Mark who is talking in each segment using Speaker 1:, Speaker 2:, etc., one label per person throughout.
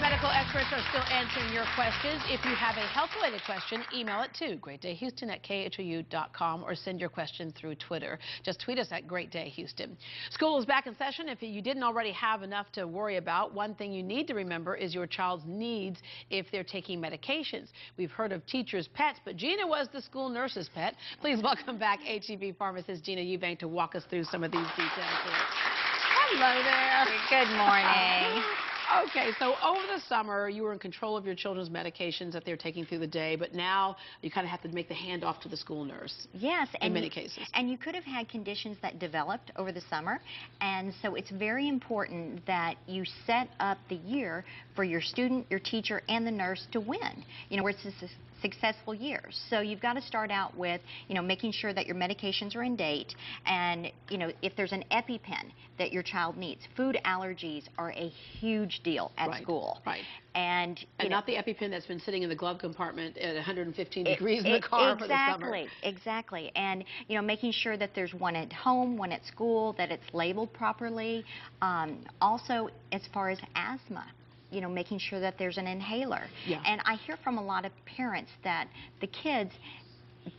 Speaker 1: medical experts are still answering your questions. If you have a health-related question, email it to greatdayhouston@khou.com or send your question through Twitter. Just tweet us at greatdayhouston. School is back in session. If you didn't already have enough to worry about, one thing you need to remember is your child's needs if they're taking medications. We've heard of teachers' pets, but Gina was the school nurse's pet. Please welcome back HEB pharmacist Gina Eubank to walk us through some of these details here. Hello there.
Speaker 2: Good morning.
Speaker 1: Okay, so over the summer, you were in control of your children's medications that they're taking through the day, but now you kind of have to make the handoff to the school nurse.
Speaker 2: Yes.
Speaker 1: In many cases.
Speaker 2: And you could have had conditions that developed over the summer, and so it's very important that you set up the year for your student, your teacher, and the nurse to win. You know, where it's a successful year. So you've got to start out with, making sure that your medications are in date, and, if there's an EpiPen that your child needs. Food allergies are a huge deal at school.
Speaker 1: Right.
Speaker 2: And
Speaker 1: not the EpiPen that's been sitting in the glove compartment at 115 degrees in the car for the summer.
Speaker 2: Exactly. And, making sure that there's one at home, one at school, that it's labeled properly. Also, as far as asthma, making sure that there's an inhaler.
Speaker 1: Yeah.
Speaker 2: And I hear from a lot of parents that the kids,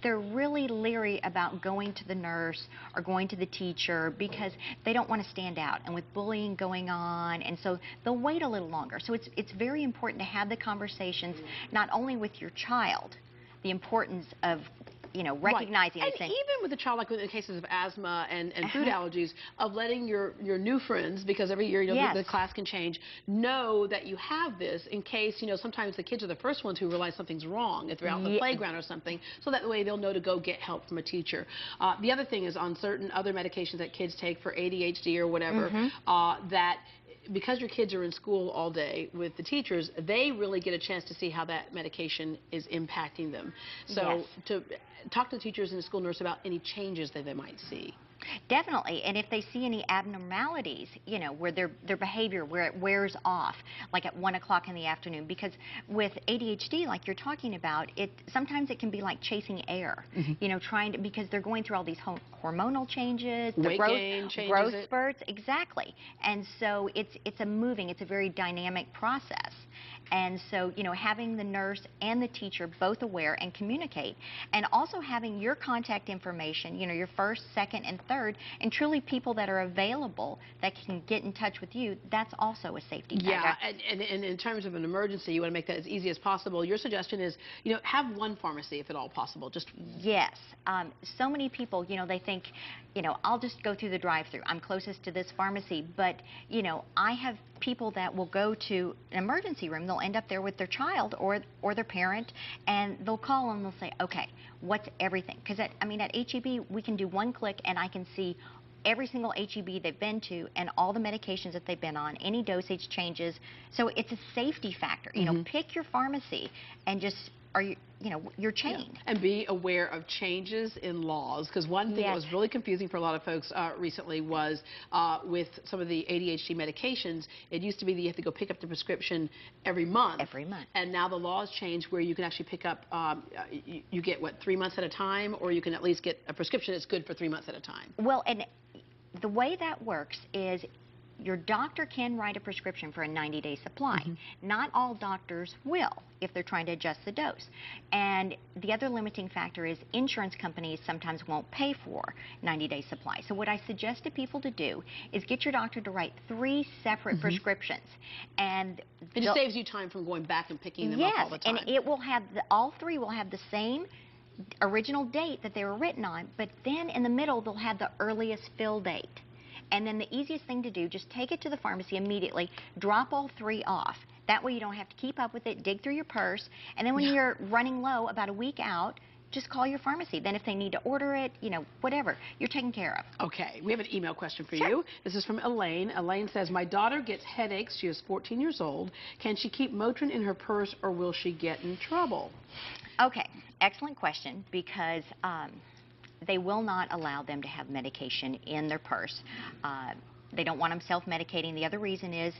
Speaker 2: they're really leery about going to the nurse or going to the teacher because they don't want to stand out, and with bullying going on, and so they'll wait a little longer. So it's very important to have the conversations not only with your child, the importance of recognizing
Speaker 1: and
Speaker 2: these things.
Speaker 1: Even with a child, like in cases of asthma and food allergies, of letting your new friends, because every year the class can change, know that you have this in case, sometimes the kids are the first ones who realize something's wrong if they're out in the playground or something, so that way they'll know to go get help from a teacher. The other thing is on certain other medications that kids take for ADHD or whatever, that because your kids are in school all day with the teachers, they really get a chance to see how that medication is impacting them. So to talk to the teachers and the school nurse about any changes that they might see.
Speaker 2: Definitely, and if they see any abnormalities, where their behavior, where it wears off, like at 1 o'clock in the afternoon, because with ADHD, like you're talking about, sometimes it can be like chasing air, because they're going through all these hormonal changes, the growth spurts, exactly, and so it's a very dynamic process. And so, having the nurse and the teacher both aware and communicate, and also having your contact information, your first, second, and third, and truly people that are available that can get in touch with you, that's also a safety factor.
Speaker 1: Yeah, and in terms of an emergency, you want to make that as easy as possible. Your suggestion is, have one pharmacy if at all possible.
Speaker 2: Yes. So many people, they think, I'll just go through the drive-thru. I'm closest to this pharmacy, but, I have people that will go to an emergency room. They'll end up there with their child or their parent, and they'll call and they'll say, okay, what's everything? Because at HEB, we can do one click and I can see every single HEB they've been to and all the medications that they've been on, any dosage changes. So it's a safety factor. Pick your pharmacy and just you're chained.
Speaker 1: Yeah. And be aware of changes in laws, because one thing that was really confusing for a lot of folks recently was with some of the ADHD medications, it used to be that you have to go pick up the prescription every month. And now the laws change where you can actually pick up, you get, 3 months at a time, or you can at least get a prescription that's good for 3 months at a time.
Speaker 2: Well, and the way that works is your doctor can write a prescription for a 90-day supply. Not all doctors will if they're trying to adjust the dose. And the other limiting factor is insurance companies sometimes won't pay for 90-day supply. So what I suggest to people to do is get your doctor to write 3 separate prescriptions. And
Speaker 1: it just saves you time from going back and picking them up all the time.
Speaker 2: And it will have, all 3 will have the same original date that they were written on, but then in the middle they'll have the earliest fill date. And then the easiest thing to do, just take it to the pharmacy immediately, drop all 3 off. That way you don't have to keep up with it, dig through your purse, and then when you're running low about a week out, just call your pharmacy. Then if they need to order it, whatever, you're taken care of.
Speaker 1: Okay, we have an email question for you. This is from Elaine. Elaine says, my daughter gets headaches. She is 14 years old. Can she keep Motrin in her purse, or will she get in trouble?
Speaker 2: Okay, excellent question, because they will not allow them to have medication in their purse. They don't want them self-medicating. The other reason is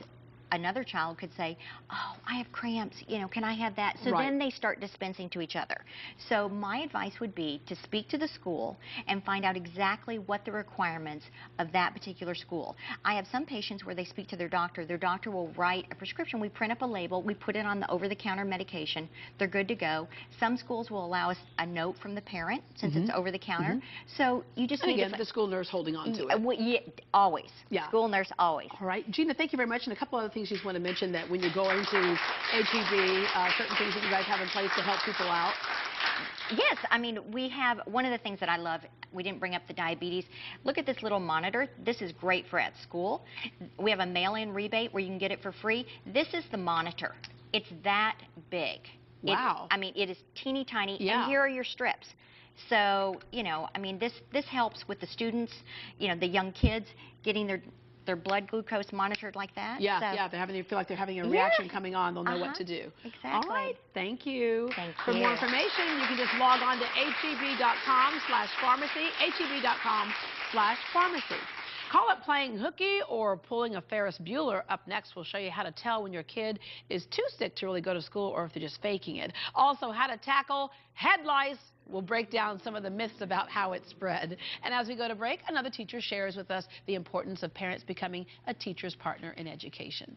Speaker 2: another child could say, oh, I have cramps, you know, can I have that? So
Speaker 1: Right.
Speaker 2: then they start dispensing to each other. So my advice would be to speak to the school and find out exactly what the requirements of that particular school. I have some patients where they speak to their doctor. Their doctor will write a prescription. We print up a label. We put it on the over-the-counter medication. They're good to go. Some schools will allow us a note from the parent since it's over-the-counter. So you just need
Speaker 1: again, the school nurse holding on to it.
Speaker 2: Yeah, always.
Speaker 1: Yeah.
Speaker 2: School nurse always.
Speaker 1: All right. Gina, thank you very much. And a couple other things you just want to mention, that when you're going to HEB, certain things that you guys have in place to help people out.
Speaker 2: Yes, I mean, we have, one of the things that I love, we didn't bring up the diabetes. Look at this little monitor. This is great for at school. We have a mail-in rebate where you can get it for free. This is the monitor. It's that big.
Speaker 1: Wow.
Speaker 2: I mean, it is teeny tiny,
Speaker 1: Yeah.
Speaker 2: and here are your strips. So, you know, I mean, this helps with the students, you know, the young kids getting their blood glucose monitored like that.
Speaker 1: Yeah,
Speaker 2: so,
Speaker 1: yeah, they feel like they're having a reaction coming on. They'll know what to do.
Speaker 2: Exactly.
Speaker 1: All right, thank you.
Speaker 2: Thank
Speaker 1: For
Speaker 2: you.
Speaker 1: more information, you can just log on to heb.com/pharmacy, heb.com/pharmacy. Call it playing hooky or pulling a Ferris Bueller. Up next, we'll show you how to tell when your kid is too sick to really go to school or if they're just faking it. Also, how to tackle head lice. We'll break down some of the myths about how it's spread. And as we go to break, another teacher shares with us the importance of parents becoming a teacher's partner in education.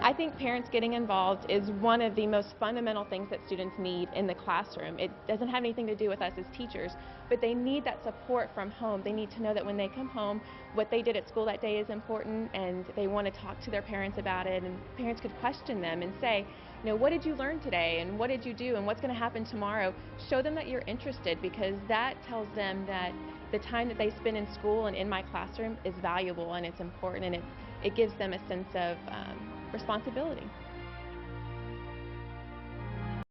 Speaker 3: I think parents getting involved is one of the most fundamental things that students need in the classroom. It doesn't have anything to do with us as teachers, but they need that support from home. They need to know that when they come home, what they did at school that day is important, and they want to talk to their parents about it, and parents could question them and say, you know, what did you learn today, and what did you do, and what's going to happen tomorrow? Show them that you're interested, because that tells them that the time that they spend in school and in my classroom is valuable and it's important, and it gives them a sense of responsibility.